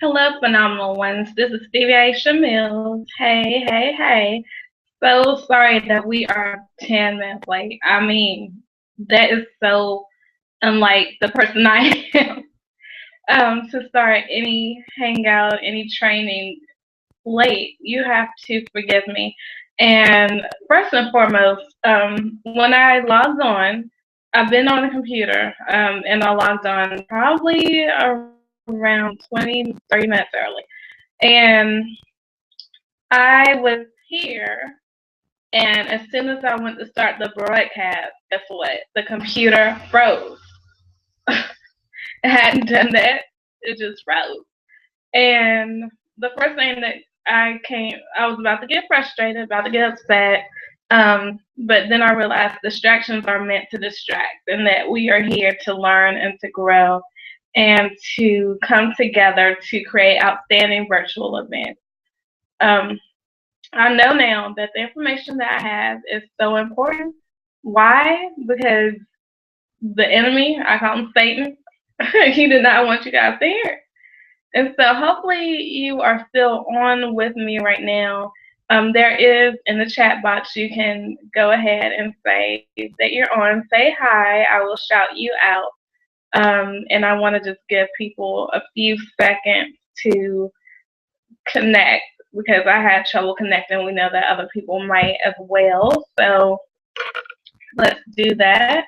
Hello, phenomenal ones. This is Stevie Aisha Mills. Hey, hey, hey. So sorry that we are 10 minutes late. I mean, that is so unlike the person I am to start any hangout, any training late. You have to forgive me. And first and foremost, when I logged on, I've been on the computer and I logged on probably around 20, 30 minutes early. And I was here, and as soon as I went to start the broadcast, guess what? The computer froze. It hadn't done that. It just froze. And the first thing that I was about to get frustrated, about to get upset. But then I realized distractions are meant to distract, and that we are here to learn and to grow and to come together to create outstanding virtual events. Um, I know now that the information that I have is so important. Why? Because the enemy, I call him Satan, he did not want you guys to hear. And so hopefully you are still on with me right now. There is in the chat box, you can go ahead and say that you're on. Say hi. I will shout you out. And I want to just give people a few seconds to connect because I had trouble connecting. We know that other people might as well. So let's do that.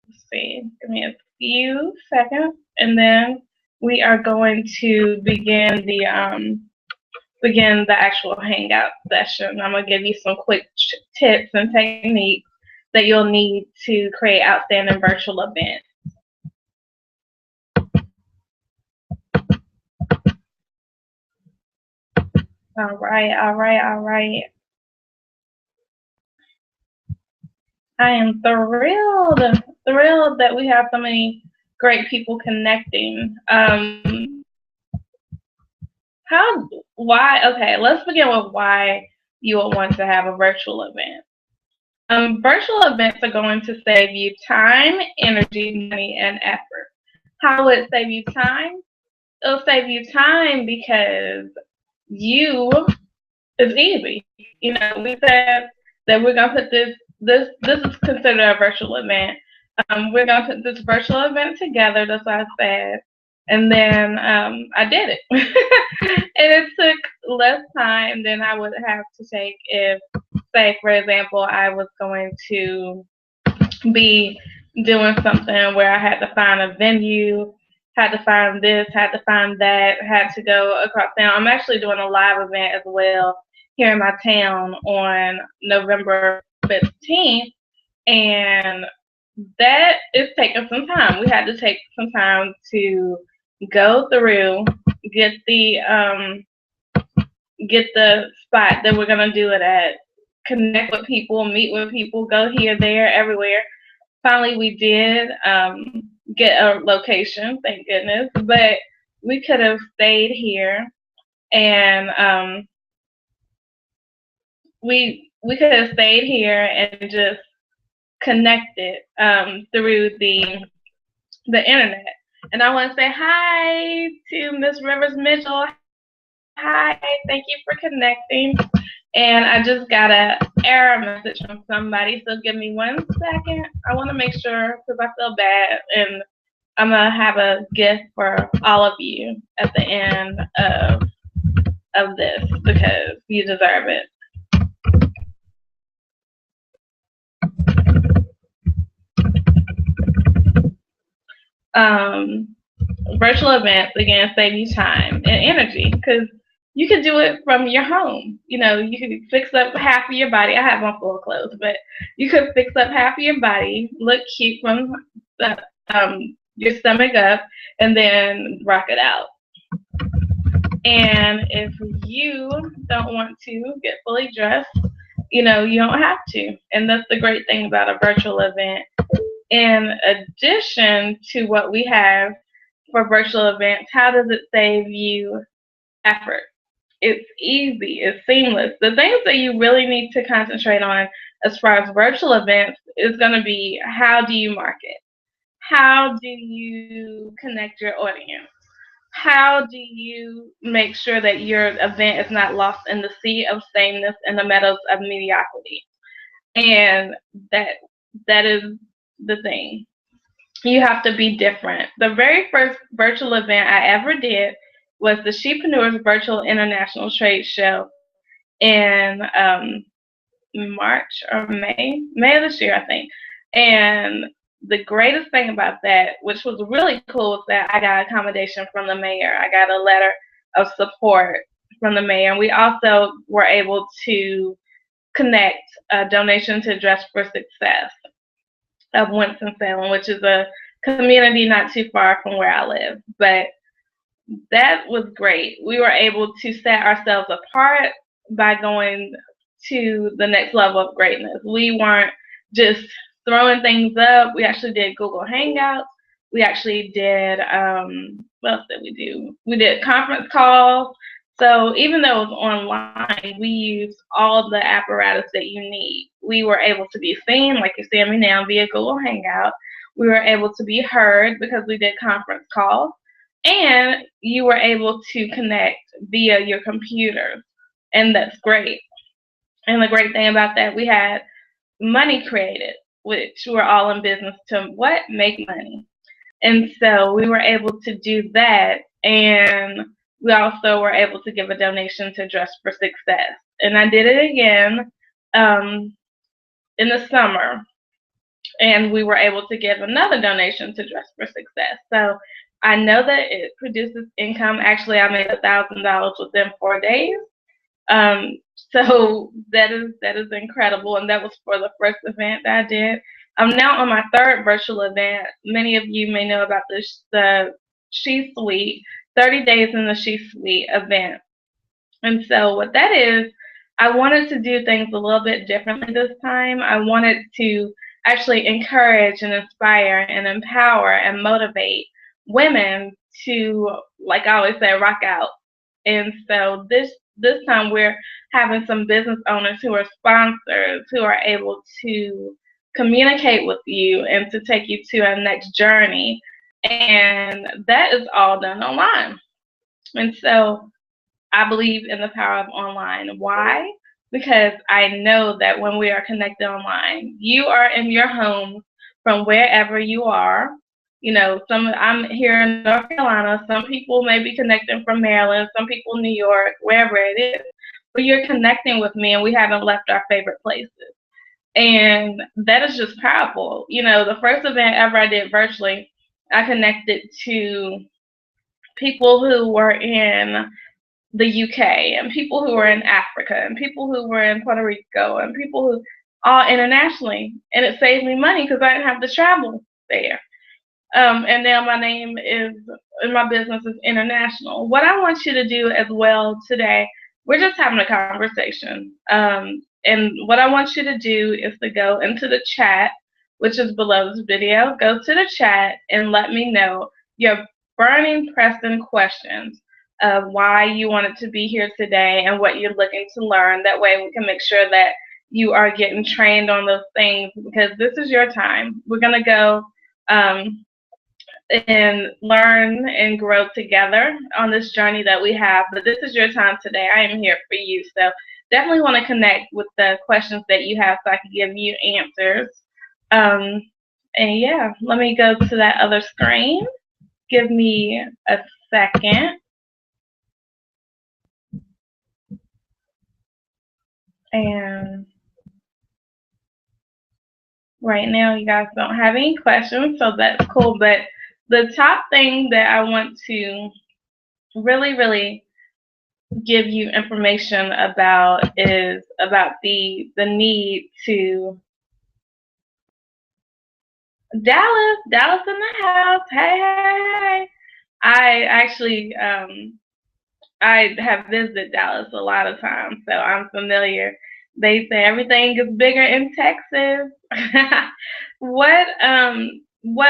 Let's see. Give me a few seconds, and then we are going to begin the actual hangout session. I'm gonna give you some quick tips and techniques that you'll need to create outstanding virtual events. All right, all right, all right. I am thrilled that we have so many great people connecting. Why? Okay, let's begin with why you will want to have a virtual event. Virtual events are going to save you time, energy, money, and effort. How will it save you time? It'll save you time because you it's easy. You know, we said that we're gonna put this is considered a virtual event. We're gonna put this virtual event together. That's what I said, and then I did it, and it took less time than I would have to take if, say, for example, I was going to be doing something where I had to find a venue, had to find this, had to find that, had to go across town. I'm actually doing a live event as well here in my town on November 15th, and that is taking some time. We had to take some time to go through, get the get the spot that we're gonna do it at, connect with people, meet with people, go here, there, everywhere. Finally, we did get a location, thank goodness, but we could have stayed here and we could have stayed here and just connected through the internet. And I want to say hi to Miss Rivers Mitchell. Hi, thank you for connecting. And I just got a error message from somebody, so give me 1 second. I want to make sure because I feel bad, and I'm gonna have a gift for all of you at the end of this because you deserve it. Um, Virtual events again save you time and energy because you can do it from your home. You know, you can fix up half of your body. I have on full clothes, but you could fix up half of your body, look cute from the, your stomach up, and then rock it out. And if you don't want to get fully dressed, you know, you don't have to. And that's the great thing about a virtual event. In addition to what we have for virtual events, how does it save you effort? It's easy, it's seamless. The things that you really need to concentrate on as far as virtual events is going to be how do you market? How do you connect your audience? how do you make sure that your event is not lost in the sea of sameness and the meadows of mediocrity? And that that is the thing. You have to be different. The very first virtual event I ever did was the Shepreneurs Virtual International Trade Show in March or May of this year, I think. And the greatest thing about that, which was really cool, was that I got accommodation from the mayor. I got a letter of support from the mayor. And we also were able to connect a donation to Dress for Success of Winston-Salem, which is a community not too far from where I live. But that was great. We were able to set ourselves apart by going to the next level of greatness. We weren't just throwing things up. We actually did Google Hangouts. We actually did, what else did we do? We did conference calls. So even though it was online, we used all the apparatus that you need. We were able to be seen, like you're seeing me now, via Google Hangout. We were able to be heard because we did conference calls. And you were able to connect via your computers. And that's great. And the great thing about that, we had money created, which we're all in business to what? Make money. And so we were able to do that. And we also were able to give a donation to Dress for Success. And I did it again in the summer. And we were able to give another donation to Dress for Success. So I know that it produces income. Actually, I made $1,000 within 4 days. So that is incredible, and that was for the first event that I did. I'm now on my third virtual event. Many of you may know about the She Suite, 30 Days in the She Suite event. And so what that is, I wanted to do things a little bit differently this time. I wanted to actually encourage and inspire and empower and motivate women to, like I always say, rock out. And so this time we're having some business owners who are sponsors who are able to communicate with you and to take you to a next journey. And that is all done online. And so I believe in the power of online. Why? Because I know that when we are connected online, you are in your home from wherever you are. You know, I'm here in North Carolina. Some people may be connecting from Maryland, some people New York, wherever it is. But you're connecting with me, and we haven't left our favorite places. And that is just powerful. You know, the first event ever I did virtually, I connected to people who were in the UK and people who were in Africa and people who were in Puerto Rico and people who all internationally, and it saved me money because I didn't have to travel there. And now my name is, and my business is international. What I want you to do as well today, we're just having a conversation. And what I want you to do is to go into the chat, which is below this video. Go to the chat and let me know your burning, pressing questions of why you wanted to be here today and what you're looking to learn. That way we can make sure that you are getting trained on those things, because this is your time. We're going to go and learn and grow together on this journey that we have. But this is your time today. I am here for you. So definitely want to connect with the questions that you have so I can give you answers. And yeah, let me go to that other screen. Give me a second. And right now you guys don't have any questions, so that's cool. But the top thing that I want to really, really give you information about is about the need to Dallas in the house. Hey, hey, hey. I actually I have visited Dallas a lot of times, so I'm familiar. They say everything is bigger in Texas. what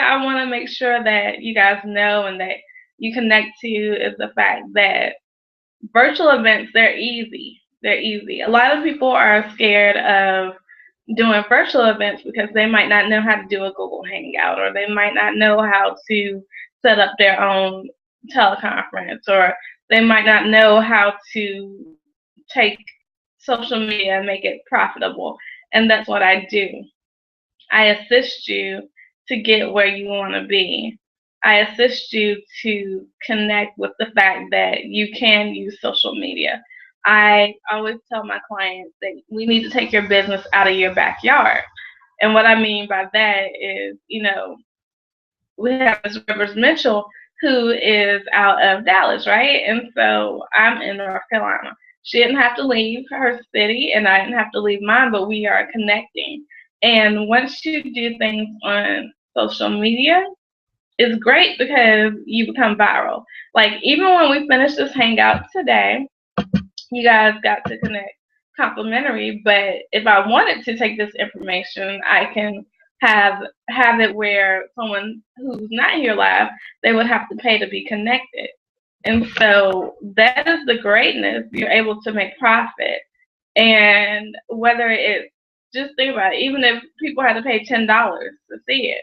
I want to make sure that you guys know and that you connect to is the fact that virtual events, they're easy. They're easy. A lot of people are scared of doing virtual events because they might not know how to do a Google Hangout, or they might not know how to set up their own teleconference, or they might not know how to take social media and make it profitable. And that's what I do. I assist you to get where you want to be. I assist you to connect with the fact that you can use social media. I always tell my clients that we need to take your business out of your backyard. And what I mean by that is, we have Ms. Rivers Mitchell, who is out of Dallas, right? And so I'm in North Carolina. She didn't have to leave her city, and I didn't have to leave mine, but we are connecting. And once you do things on social media, it's great because you become viral. Like, even when we finished this hangout today, you guys got to connect complimentary, but if I wanted to take this information, I can have it where someone who's not here live, they would have to pay to be connected. And so that is the greatness. You're able to make profit. And whether it's, just think about it, even if people had to pay $10 to see it,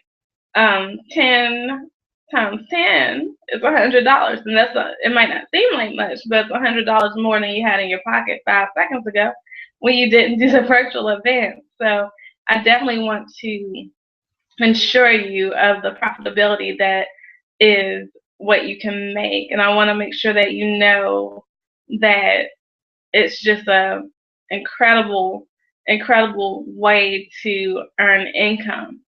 10 times 10 is $100, and it might not seem like much, but it's $100 more than you had in your pocket 5 seconds ago when you didn't do the virtual event. So I definitely want to ensure you of the profitability that is what you can make, and I want to make sure that you know that it's just a incredible, incredible way to earn income.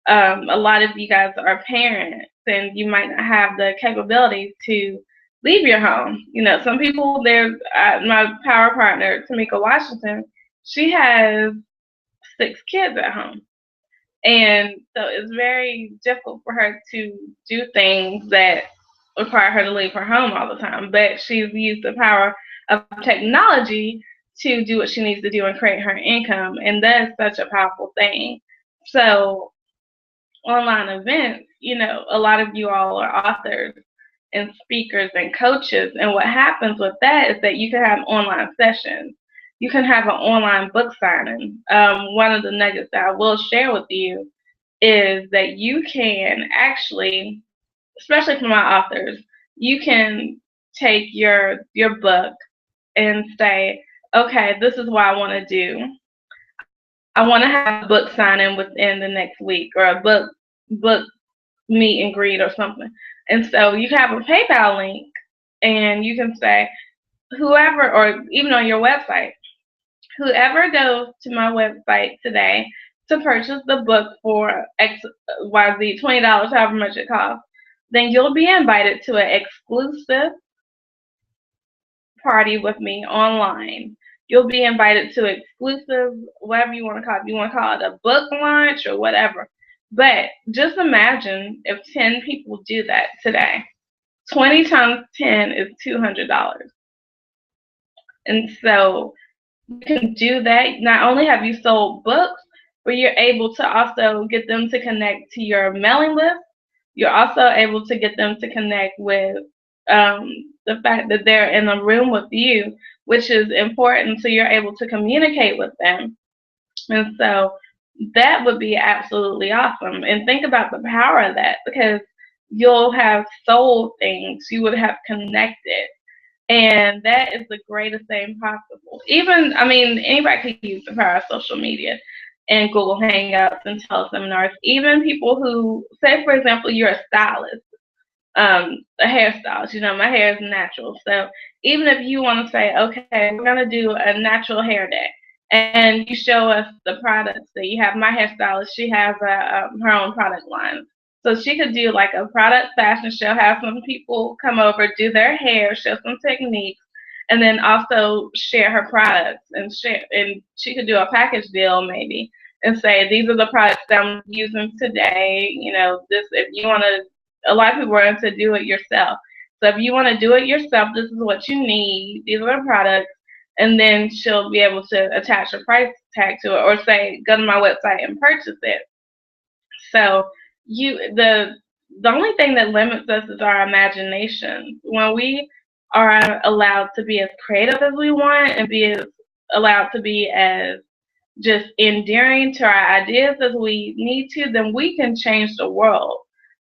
A lot of you guys are parents, and you might not have the capability to leave your home. Some people, there's my power partner, Tamika Washington, she has 6 kids at home. And so it's very difficult for her to do things that require her to leave her home all the time. But she's used the power of technology to do what she needs to do and create her income. And that's such a powerful thing. So online events, a lot of you all are authors and speakers and coaches. And what happens with that is that you can have online sessions. You can have an online book signing. One of the nuggets that I will share with you is that you can actually, especially for my authors, you can take your book and say, okay, this is what I want to do. I want to have a book signing within the next week, or a book meet and greet or something. And so you can have a PayPal link, and you can say, whoever, or even on your website, whoever goes to my website today to purchase the book for XYZ, $20, however much it costs, then you'll be invited to an exclusive party with me online. You'll be invited to exclusive, whatever you want to call it. You want to call it a book launch or whatever. But just imagine if 10 people do that today. 20 times 10 is $200. And so you can do that. Not only have you sold books, but you're able to also get them to connect to your mailing list. You're also able to get them to connect with the fact that they're in a room with you, which is important, so you're able to communicate with them. And so that would be absolutely awesome. And think about the power of that, because you'll have sold things, you would have connected. And that is the greatest thing possible. Anybody can use the power of social media and Google Hangouts and teleseminars. Even people who, say, for example, you're a stylist, a hairstylist. My hair is natural. So even if you want to say, okay, we're going to do a natural hair day, and you show us the products that you have. My hairstylist, she has her own product line. So she could do like a product fashion show, have some people come over, do their hair, show some techniques, and then also share her products and she could do a package deal maybe and say, these are the products that I'm using today. If you want to, a lot of people are into do it yourself. So if you want to do it yourself, this is what you need. These are the products. And then she'll be able to attach a price tag to it, or say, go to my website and purchase it. So the only thing that limits us is our imagination. When we are allowed to be as creative as we want, and allowed to be as just endearing to our ideas as we need to, then we can change the world.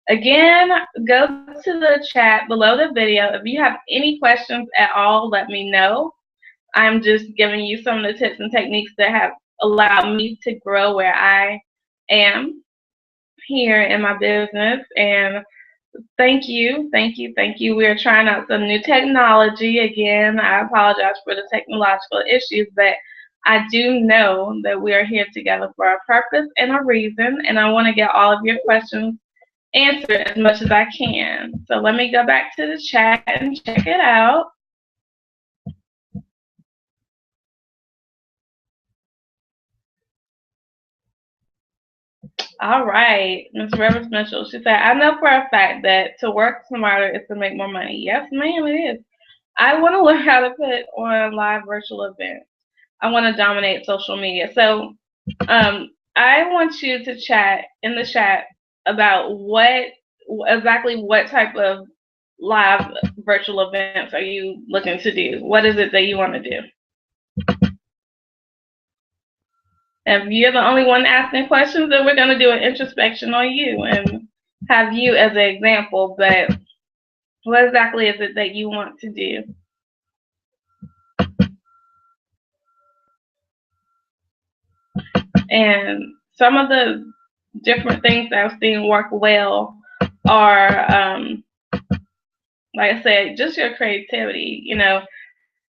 Again, go to the chat below the video. If you have any questions at all, let me know. I'm just giving you some of the tips and techniques that have allowed me to grow where I am here in my business. And thank you, thank you, thank you. We are trying out some new technology. Again, I apologize for the technological issues, but I do know that we are here together for a purpose and a reason, and I want to get all of your questions answered as much as I can. So let me go back to the chat and check it out. All right, Ms. Rivers Mitchell. She said, I know for a fact that to work smarter is to make more money. Yes, ma'am, it is. I want to learn how to put on live virtual events. I want to dominate social media. So I want you to chat in the chat about exactly what type of live virtual events are you looking to do? What is it that you want to do? If you're the only one asking questions, then we're going to do an introspection on you and have you as an example. But what exactly is it that you want to do? And some of the different things that I've seen work well are, like I said, just your creativity. You know,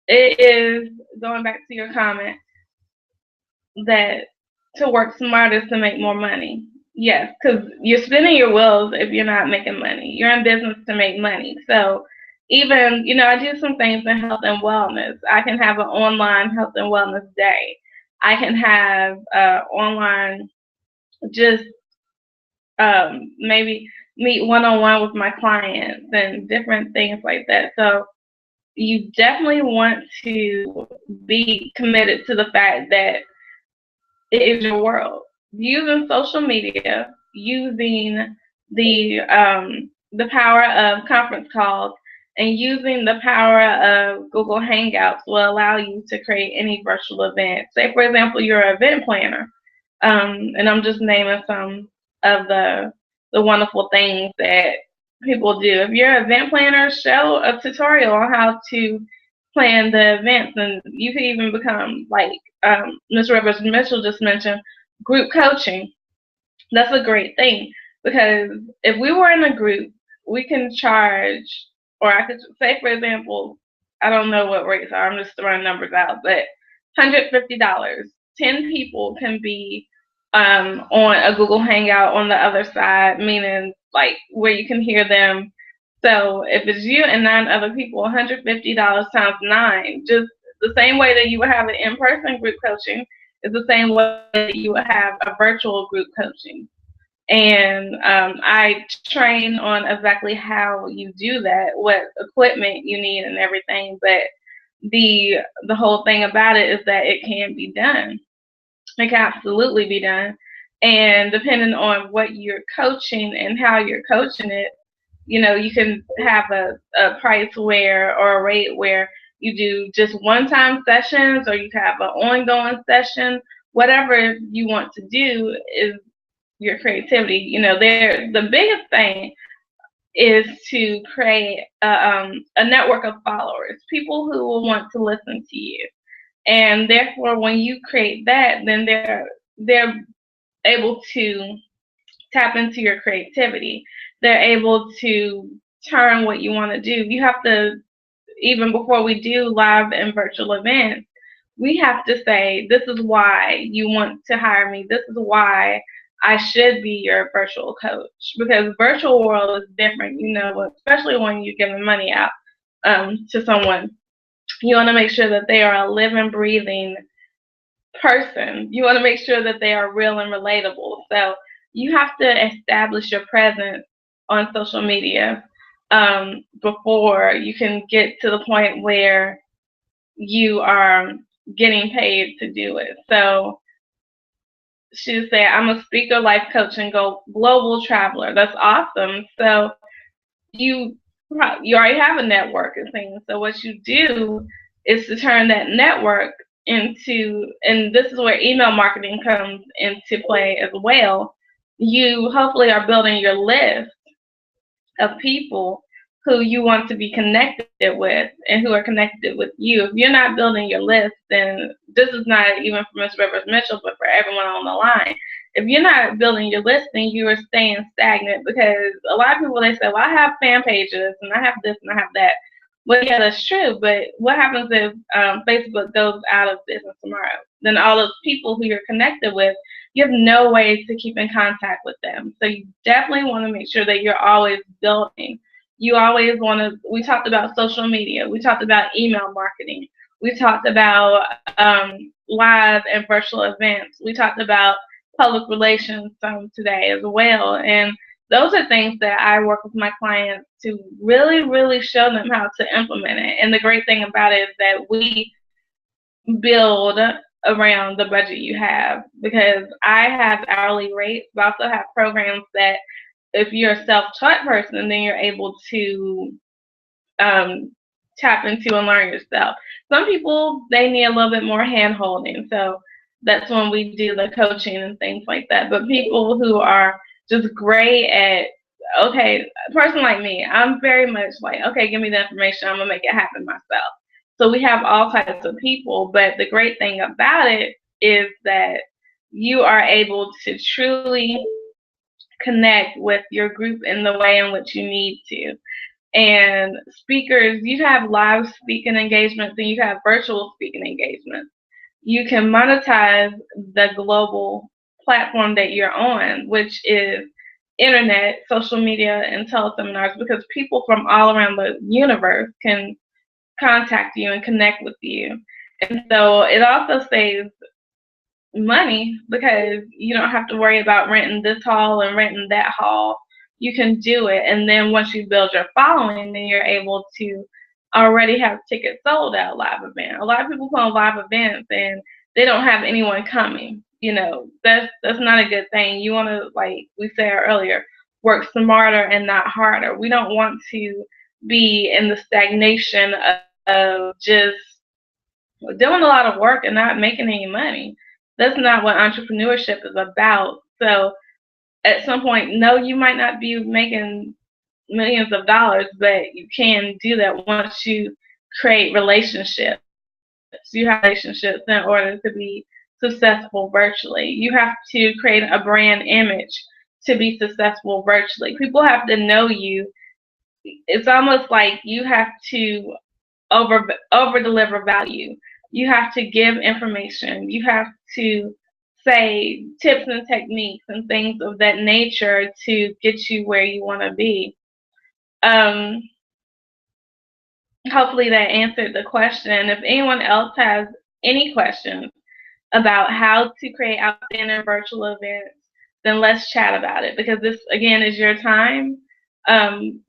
it is going back to your comment that to work smarter is to make more money. Yes, because you're spinning your wheels if you're not making money. You're in business to make money. So even, you know, I do some things in health and wellness. I can have an online health and wellness day. I can have online just maybe meet one-on-one with my clients and different things like that. So you definitely want to be committed to the fact that it is your world. Using social media, using the power of conference calls, and using the power of Google Hangouts will allow you to create any virtual event. Say, for example, you're an event planner, and I'm just naming some of the wonderful things that people do. If you're an event planner, show a tutorial on how to plan the events, and you could even become like Ms. Rivers Mitchell just mentioned, group coaching. That's a great thing because if we were in a group, we can charge, or I could say, for example, I don't know what rates are, I'm just throwing numbers out, but $150. 10 people can be on a Google Hangout on the other side, meaning like where you can hear them. So if it's you and 9 other people, $150 times 9, just the same way that you would have an in-person group coaching is the same way that you would have a virtual group coaching. And I train on exactly how you do that, what equipment you need and everything. But the whole thing about it is that it can be done. It can absolutely be done. And depending on what you're coaching and how you're coaching it, you know, you can have a price where, or a rate where you do just one-time sessions, or you can have an ongoing session. Whatever you want to do is your creativity. You know, the biggest thing is to create a network of followers, people who will want to listen to you. And therefore, when you create that, then they're able to tap into your creativity. They're able to turn what you want to do. You have to, even before we do live and virtual events, we have to say, this is why you want to hire me. This is why I should be your virtual coach. Because virtual world is different, you know, especially when you're giving money out to someone. You want to make sure that they are a living, breathing person. You want to make sure that they are real and relatable. So you have to establish your presence on social media before you can get to the point where you are getting paid to do it. So she said, I'm a speaker, life coach, and global traveler. That's awesome. So you already have a network and things. So what you do is to turn that network into, and this is where email marketing comes into play as well. You hopefully are building your list of people who you want to be connected with and who are connected with you. If you're not building your list, then this is not even for Ms. Rivers Mitchell, but for everyone on the line. If you're not building your list, then you are staying stagnant, because a lot of people, they say, well, I have fan pages and I have this and I have that. Well, yeah, that's true, but what happens if Facebook goes out of business tomorrow? Then all those people who you're connected with, you have no way to keep in contact with them. So you definitely want to make sure that you're always building. You always want to, we talked about social media, we talked about email marketing, we talked about live and virtual events, we talked about public relations today as well. And those are things that I work with my clients to really, really show them how to implement it. And the great thing about it is that we build around the budget you have, because I have hourly rates, but I also have programs that if you're a self-taught person, then you're able to um, tap into and learn yourself. Some people, they need a little bit more hand holding, so that's when we do the coaching and things like that. But people who are just great at, okay, a person like me, I'm very much like, okay, give me the information, I'm gonna make it happen myself. So we have all types of people, but the great thing about it is that you are able to truly connect with your group in the way in which you need to. And speakers, you have live speaking engagements and you have virtual speaking engagements. You can monetize the global platform that you're on, which is internet, social media, and teleseminars, because people from all around the universe can contact you and connect with you. And so it also saves money, because you don't have to worry about renting this hall and renting that hall. You can do it, and then once you build your following, then you're able to already have tickets sold at a live event. A lot of people put on live events and they don't have anyone coming. That's not a good thing. You want to, like we said earlier, work smarter and not harder. We don't want to be in the stagnation of just doing a lot of work and not making any money. That's not what entrepreneurship is about. So at some point, no, you might not be making millions of dollars, but you can do that once you create relationships. You have relationships in order to be successful virtually. You have to create a brand image to be successful virtually. People have to know you. It's almost like you have to over deliver value. You have to give information. You have to say tips and techniques and things of that nature to get you where you want to be. Um, Hopefully that answered the question. If anyone else has any questions about how to create outstanding virtual events, then let's chat about it, because this, again, is your time.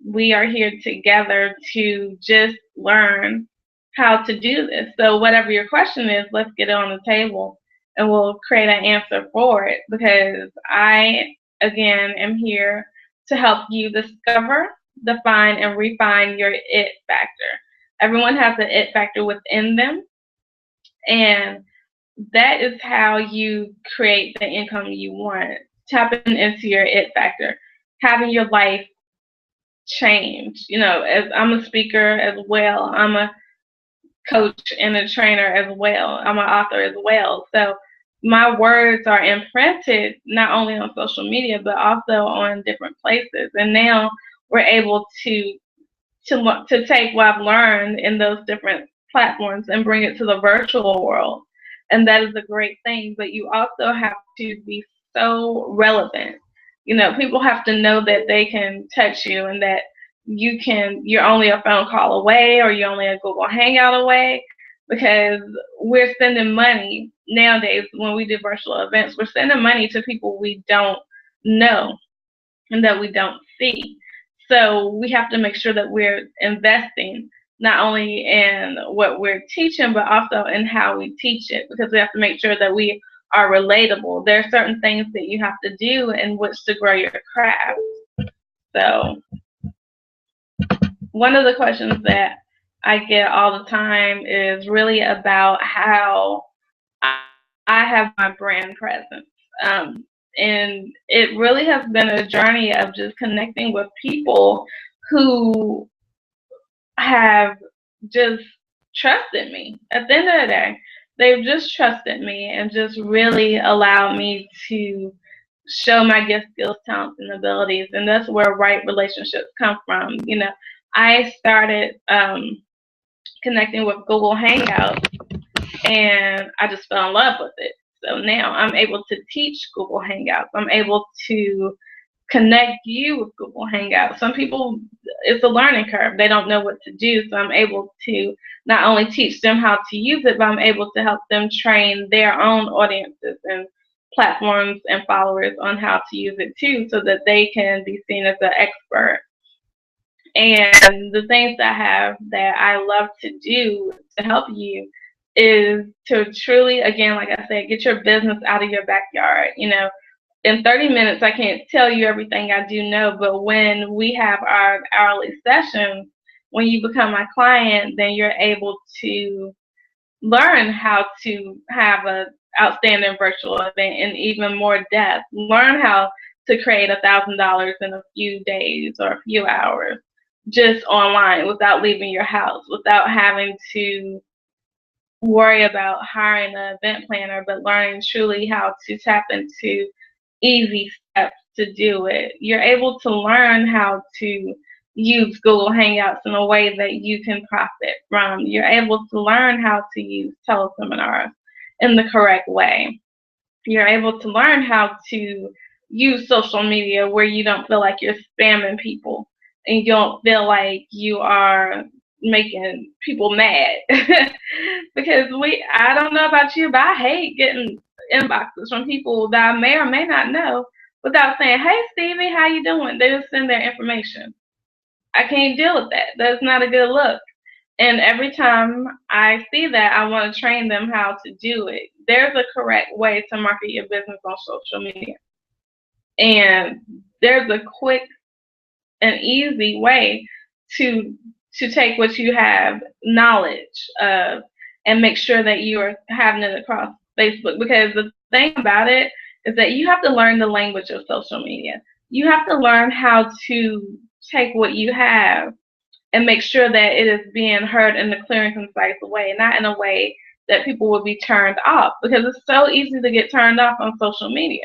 We are here together to just learn how to do this. So whatever your question is, let's get it on the table and we'll create an answer for it, because I, again, am here to help you discover, define, and refine your it factor. Everyone has an it factor within them, and that is how you create the income you want. Tapping into your it factor, having your life change. As I'm a speaker as well, I'm a coach and a trainer as well, I'm an author as well. So my words are imprinted not only on social media but also on different places. And now we're able to take what I've learned in those different platforms and bring it to the virtual world. And that is a great thing. But you also have to be so relevant. People have to know that they can touch you and that you're only a phone call away, or you're only a Google Hangout away, because we're sending money nowadays. When we do virtual events, we're sending money to people we don't know and that we don't see. So we have to make sure that we're investing not only in what we're teaching, but also in how we teach it, because we have to make sure that we are relatable. There are certain things that you have to do in which to grow your craft. So one of the questions that I get all the time is really about how I have my brand presence. And it really has been a journey of just connecting with people who have just trusted me. At the end of the day, they've just trusted me and just really allowed me to show my gifts, skills, talents, and abilities. And that's where right relationships come from. I started connecting with Google Hangout, and I just fell in love with it. So now I'm able to teach Google Hangouts. I'm able to connect you with Google Hangouts. Some people, it's a learning curve. They don't know what to do. So I'm able to not only teach them how to use it, but I'm able to help them train their own audiences and platforms and followers on how to use it too, so that they can be seen as an expert. And the things that I love to do to help you is to truly, again, like I said, get your business out of your backyard. In 30 minutes, I can't tell you everything I do know, but when we have our hourly sessions, when you become my client, then you're able to learn how to have an outstanding virtual event in even more depth. Learn how to create $1,000 in a few days or a few hours just online without leaving your house, without having to worry about hiring an event planner, but learning truly how to tap into easy steps to do it. You're able to learn how to use Google Hangouts in a way that you can profit from. You're able to learn how to use teleseminars in the correct way. You're able to learn how to use social media where you don't feel like you're spamming people and you don't feel like you are making people mad. Because I don't know about you, but I hate getting inboxes from people that I may or may not know without saying, "Hey Stevie, how you doing?" They just send their information. I can't deal with that. That's not a good look. And every time I see that, I want to train them how to do it. There's a correct way to market your business on social media. And there's a quick and easy way to take what you have knowledge of and make sure that you are having it across Facebook. Because the thing about it is that you have to learn the language of social media. You have to learn how to take what you have and make sure that it is being heard in a clear and concise way, not in a way that people will be turned off, because it's so easy to get turned off on social media.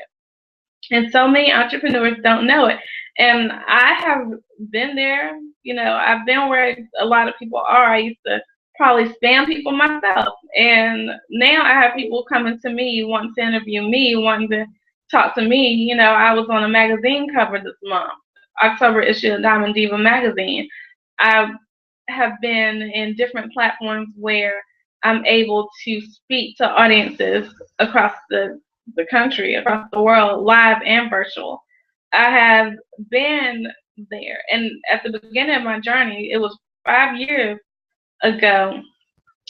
And so many entrepreneurs don't know it. And I have been there, I've been where a lot of people are. I used to probably spam people myself. And now I have people coming to me, wanting to interview me, wanting to talk to me. I was on a magazine cover this month, October issue of Diamond Diva magazine. I have been in different platforms where I'm able to speak to audiences across the country, across the world, live and virtual. I have been there. And at the beginning of my journey, it was 5 years ago.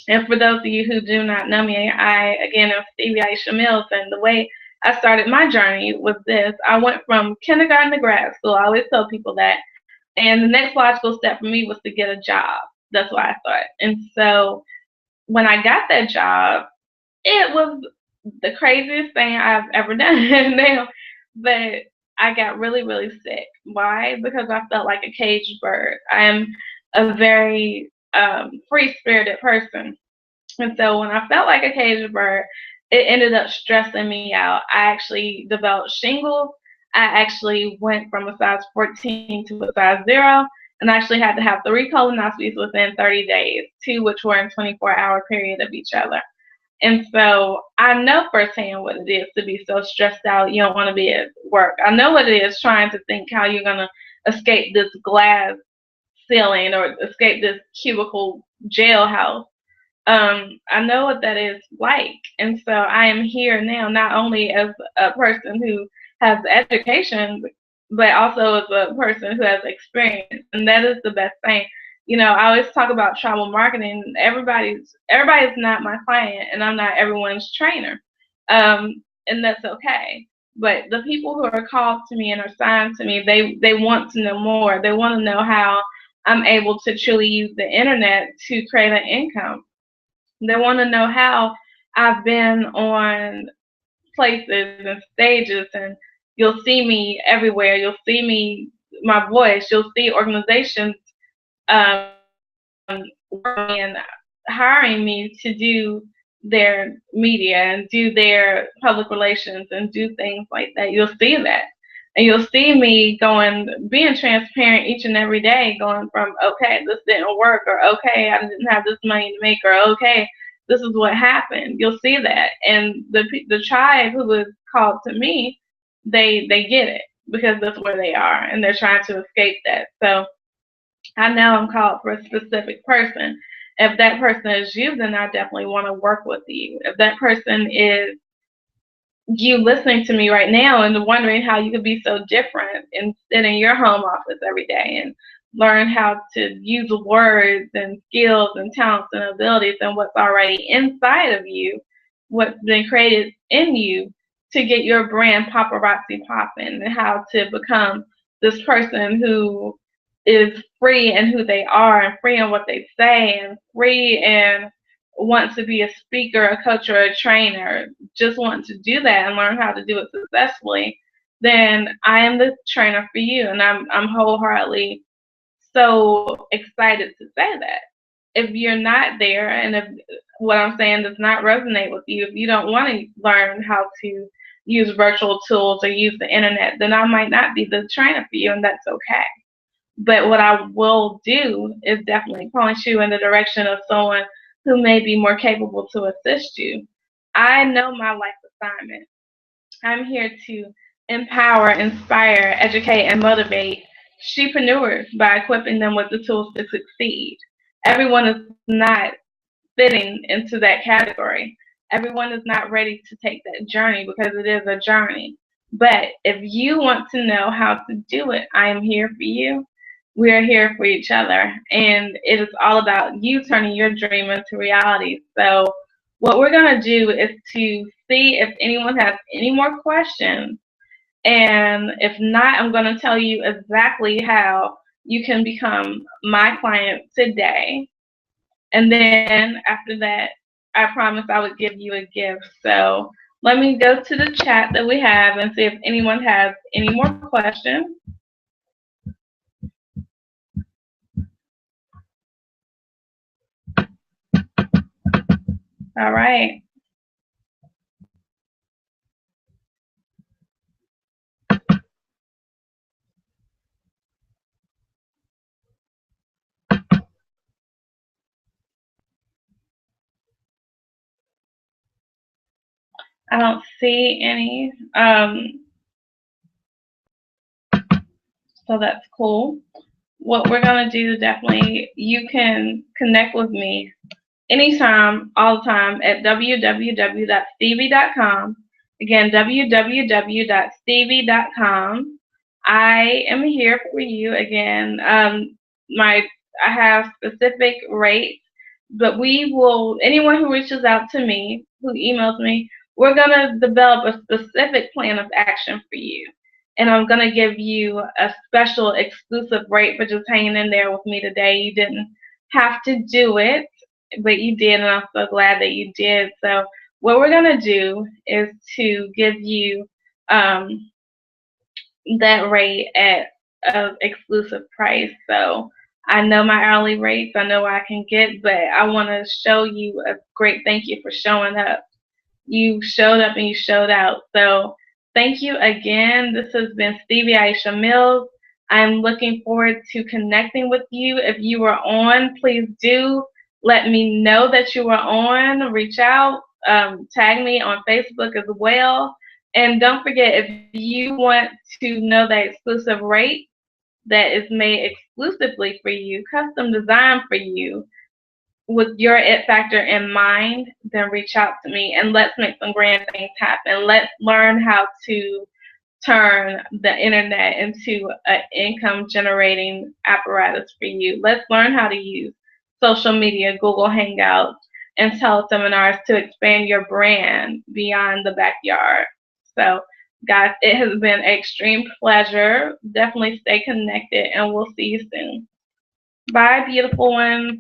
And for those of you who do not know me, again, am Stevie Aisha Mills. And the way I started my journey was this. I went from kindergarten to grad school. I always tell people that. And the next logical step for me was to get a job. That's why I thought. And so when I got that job, it was the craziest thing I've ever done now. But I got really, really sick. Why? Because I felt like a caged bird. I am a very free-spirited person. And so when I felt like a caged bird, it ended up stressing me out. I actually developed shingles. I actually went from a size 14 to a size 0, and I actually had to have 3 colonoscopies within 30 days, 2 which were in 24-hour period of each other. And so I know firsthand what it is to be so stressed out you don't want to be at work. I know what it is trying to think how you're going to escape this glass ceiling or escape this cubicle jailhouse. I know what that is like. And so I am here now not only as a person who has education, but also as a person who has experience. And that is the best thing. I always talk about travel marketing. Everybody's not my client, and I'm not everyone's trainer. And that's okay. But the people who are called to me and are signed to me, they want to know more. They want to know how I'm able to truly use the internet to create an income. They want to know how I've been on places and stages and You'll see me everywhere. You'll see me, my voice. You'll see organizations working and hiring me to do their media and do their public relations and do things like that. You'll see that. And you'll see me being transparent each and every day, going from, okay, this didn't work, or okay, I didn't have this money to make, or okay, this is what happened. You'll see that. And the tribe who was called to me, they get it because that's where they are and they're trying to escape that. So I know I'm called for a specific person. If that person is you, then I definitely want to work with you. If that person is you listening to me right now and wondering how you could be so different and sit in your home office every day and learn how to use words and skills and talents and abilities and what's already inside of you, what's been created in you to get your brand paparazzi popping, and how to become this person who is free in who they are and free in what they say and free and wants to be a speaker, a coach, or a trainer, just want to do that and learn how to do it successfully, then I am the trainer for you. And I'm wholeheartedly so excited to say that. If you're not there and if what I'm saying does not resonate with you, if you don't want to learn how to use virtual tools or use the internet, then I might not be the trainer for you, and that's okay. But what I will do is definitely point you in the direction of someone who may be more capable to assist you. I know my life assignment. I'm here to empower, inspire, educate, and motivate sheepreneurs by equipping them with the tools to succeed. Everyone is not fitting into that category. Everyone is not ready to take that journey because it is a journey. But if you want to know how to do it, I am here for you. We are here for each other. And it is all about you turning your dream into reality. So, what we're going to do is to see if anyone has any more questions. And if not, I'm going to tell you exactly how you can become my client today. And then after that, I promised I would give you a gift. So let me go to the chat that we have and see if anyone has any more questions. All right. I don't see any. So that's cool. What we're going to do, definitely, you can connect with me anytime, all the time at www.stevie.com. Again, www.stevie.com. I am here for you. Again, I have specific rates, but anyone who reaches out to me, who emails me, we're going to develop a specific plan of action for you. And I'm going to give you a special exclusive rate for just hanging in there with me today. You didn't have to do it, but you did, and I'm so glad that you did. So what we're going to do is to give you that rate at an exclusive price. So I know my hourly rates, I know what I can get, but I want to show you a great thank you for showing up. You showed up and you showed out. So thank you again. This has been Stevie Aisha Mills. I'm looking forward to connecting with you. If you were on, please do let me know that you were on. Reach out, tag me on Facebook as well. And don't forget, if you want to know the exclusive rate that is made exclusively for you, custom designed for you, with your it factor in mind, then reach out to me and let's make some grand things happen. Let's learn how to turn the internet into an income generating apparatus for you. Let's learn how to use social media, Google Hangouts, and teleseminars to expand your brand beyond the backyard. So, guys, it has been an extreme pleasure. Definitely stay connected, and we'll see you soon. Bye, beautiful ones.